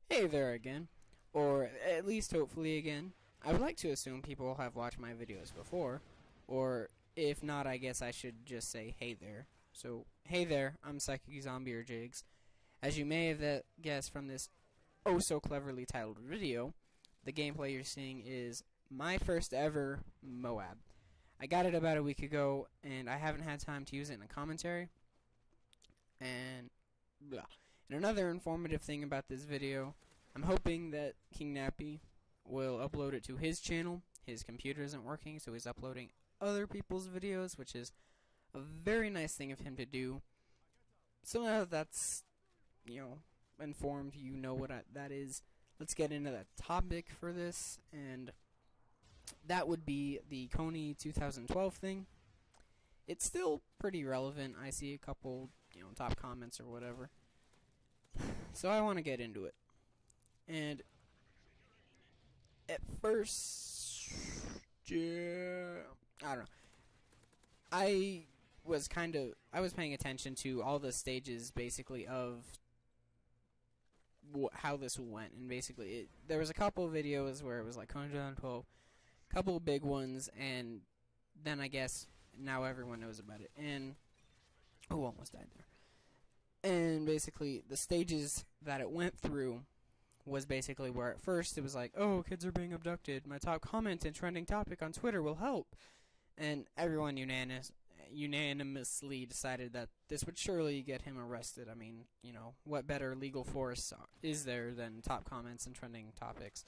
Hey there again, or at least hopefully again. I would like to assume people have watched my videos before, or if not, I guess I should just say hey there. So, hey there, I'm Psychic Zombie or Jigs. As you may have guessed from this oh so cleverly titled video, the gameplay you're seeing is my first ever MOAB. I got it about a week ago, and I haven't had time to use it in a commentary. And blah. And another informative thing about this video, I'm hoping that King Nappy will upload it to his channel. His computer isn't working, so he's uploading other people's videos, which is a very nice thing of him to do. So now that that's, informed, you know what that is. Let's get into the topic for this, and that would be the Kony 2012 thing. It's still pretty relevant. I see a couple, top comments or whatever. So I want to get into it. And at first, I don't know. I was paying attention to all the stages, basically, of how this went. And basically, there was a couple of videos where it was like Kony 2012, a couple of big ones, and then I guess now everyone knows about it. And who almost died there. And basically, the stages that it went through was basically where at first it was like, oh, kids are being abducted. My top comment and trending topic on Twitter will help. And everyone unanimously decided that this would surely get him arrested. I mean, what better legal force is there than top comments and trending topics?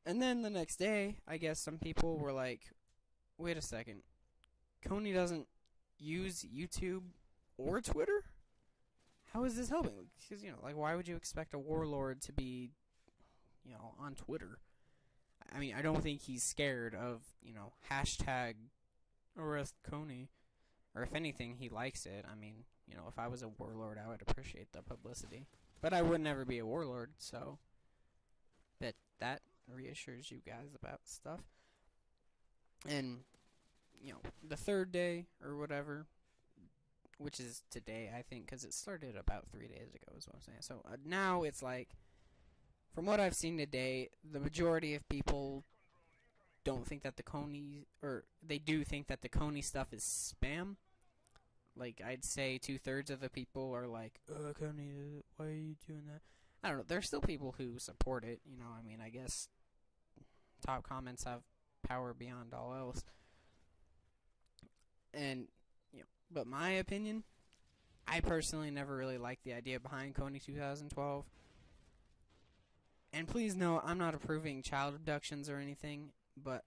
And then the next day, I guess some people were like, wait a second. Kony doesn't use YouTube or Twitter? How is this helping? Because, why would you expect a warlord to be, on Twitter? I mean, I don't think he's scared of, hashtag arrest Kony. Or if anything, he likes it. I mean, if I was a warlord, I would appreciate the publicity. But I would never be a warlord, so bet that reassures you guys about stuff. And, the third day, or whatever, which is today, I think, because it started about 3 days ago, is what I'm saying. So now it's like, from what I've seen today, the majority of people don't think that the Kony, or they do think that the Kony stuff is spam. Like, I'd say 2/3 of the people are like, Kony, why are you doing that? I don't know. There's still people who support it, I mean, I guess top comments have power beyond all else. And, but my opinion, I personally never really liked the idea behind Kony 2012. And please know, I'm not approving child abductions or anything, but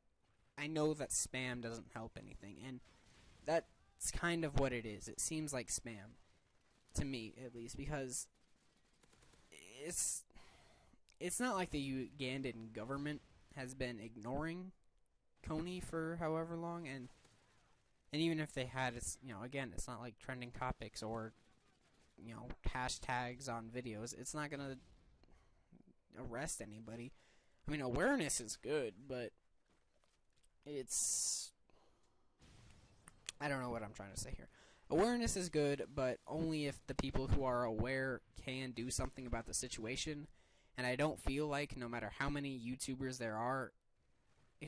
I know that spam doesn't help anything. And that's kind of what it is. It seems like spam, to me at least, because it's not like the Ugandan government has been ignoring Kony for however long, and even if they had, it's, again, it's not like trending topics or, hashtags on videos. It's not going to arrest anybody. I mean, awareness is good, but it's... I don't know what I'm trying to say here. Awareness is good, but only if the people who are aware can do something about the situation. And I don't feel like, no matter how many YouTubers there are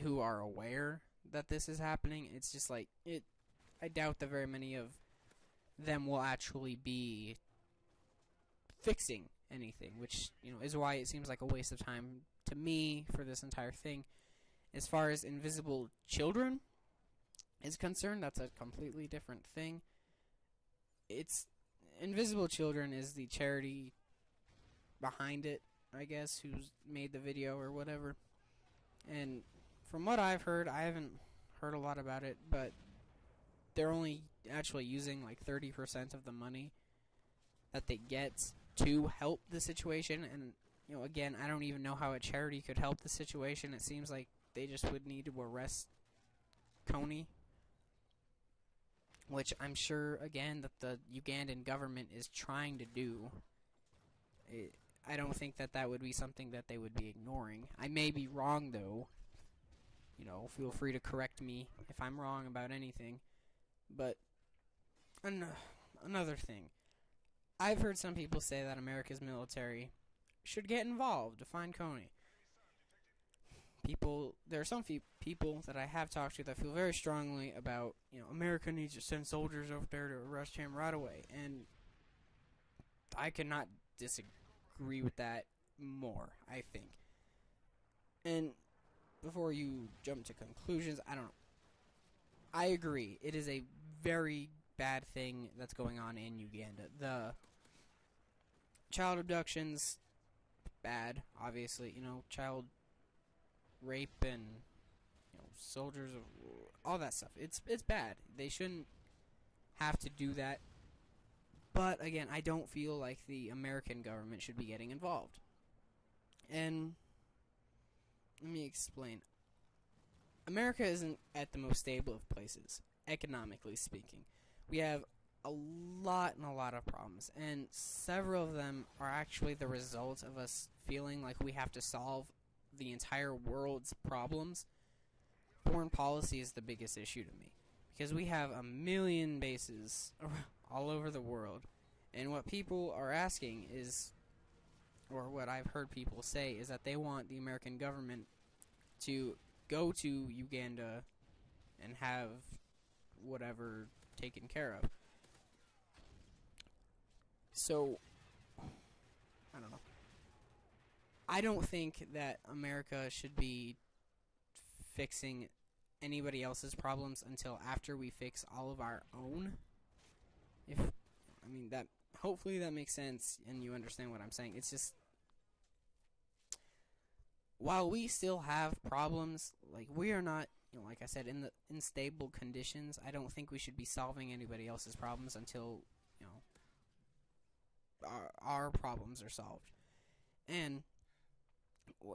who are aware that this is happening, it's just like, I doubt that very many of them will actually be fixing anything, which, is why it seems like a waste of time to me for this entire thing. As far as invisible children is concerned, that's a completely different thing. It's Invisible Children is the charity behind it, I guess, who's made the video or whatever. And from what I've heard, I haven't heard a lot about it, but they're only actually using like 30% of the money that they get to help the situation. And, again, I don't even know how a charity could help the situation. It seems like they just would need to arrest Kony, which I'm sure, again, that the Ugandan government is trying to do. I don't think that would be something that they would be ignoring. I may be wrong, though. Feel free to correct me if I'm wrong about anything. But another thing, I've heard some people say that America's military should get involved to find Kony. There are some people that I have talked to that feel very strongly about, America needs to send soldiers over there to arrest him right away, and I cannot disagree with that more, I think. And before you jump to conclusions, I don't know. I agree. It is a very bad thing that's going on in Uganda. The child abductions, bad, obviously. Child rape and soldiers, all that stuff. It's bad. They shouldn't have to do that. But again, I don't feel like the American government should be getting involved. And let me explain. America isn't at the most stable of places, economically speaking. We have a lot of problems, and several of them are actually the result of us feeling like we have to solve the entire world's problems. Foreign policy is the biggest issue to me, because we have a million bases all over the world, and what people are asking is, or what I've heard people say, is that they want the American government to go to Uganda and have whatever taken care of. So, I don't know. I don't think that America should be fixing anybody else's problems until after we fix all of our own. Hopefully that makes sense and you understand what I'm saying. It's just, while we still have problems, like, we are not, like I said, in stable conditions. I don't think we should be solving anybody else's problems until, our problems are solved. And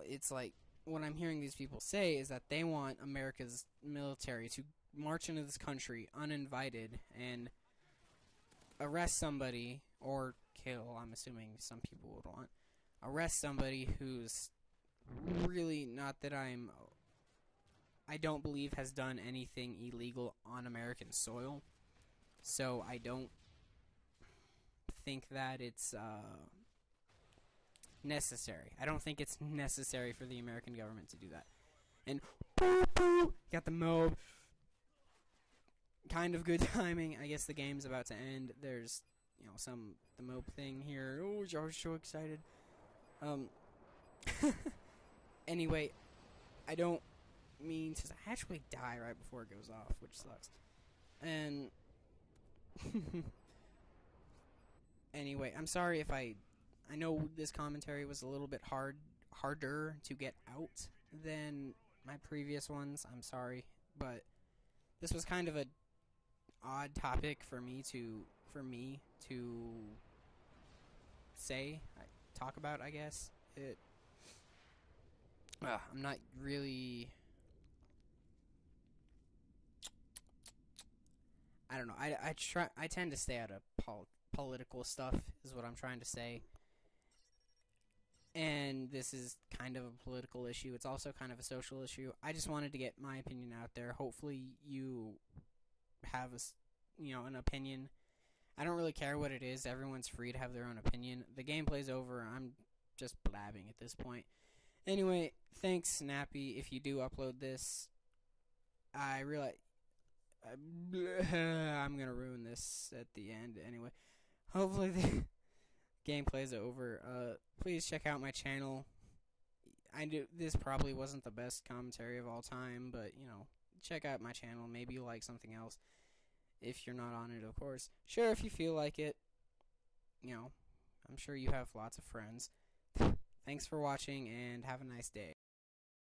it's like, what I'm hearing these people say is that they want America's military to march into this country uninvited and arrest somebody, or kill, I'm assuming some people would want, arrest somebody who's really, not that I don't believe has done anything illegal on American soil. So I don't think that it's necessary. I don't think it's necessary for the American government to do that. And got the MOAB. Kind of good timing. I guess the game's about to end. There's, the MOAB thing here. Oh, I was so excited. Anyway, I don't mean to actually die right before it goes off, which sucks. And anyway, I'm sorry if I know this commentary was a little bit harder to get out than my previous ones. I'm sorry, but this was kind of a odd topic for me to talk about, I guess. I'm not really, I don't know. I tend to stay out of political stuff, is what I'm trying to say. And this is kind of a political issue. It's also kind of a social issue. I just wanted to get my opinion out there. Hopefully you have an opinion. I don't really care what it is. Everyone's free to have their own opinion. The gameplay's over. I'm just blabbing at this point. Anyway, thanks, Snappy. If you do upload this, I realize I'm gonna ruin this at the end. Anyway, hopefully the gameplay's over. Please check out my channel. I knew this probably wasn't the best commentary of all time, but check out my channel. Maybe you'll like something else. If you're not on it, of course. Sure, if you feel like it. I'm sure you have lots of friends. Thanks for watching, and have a nice day.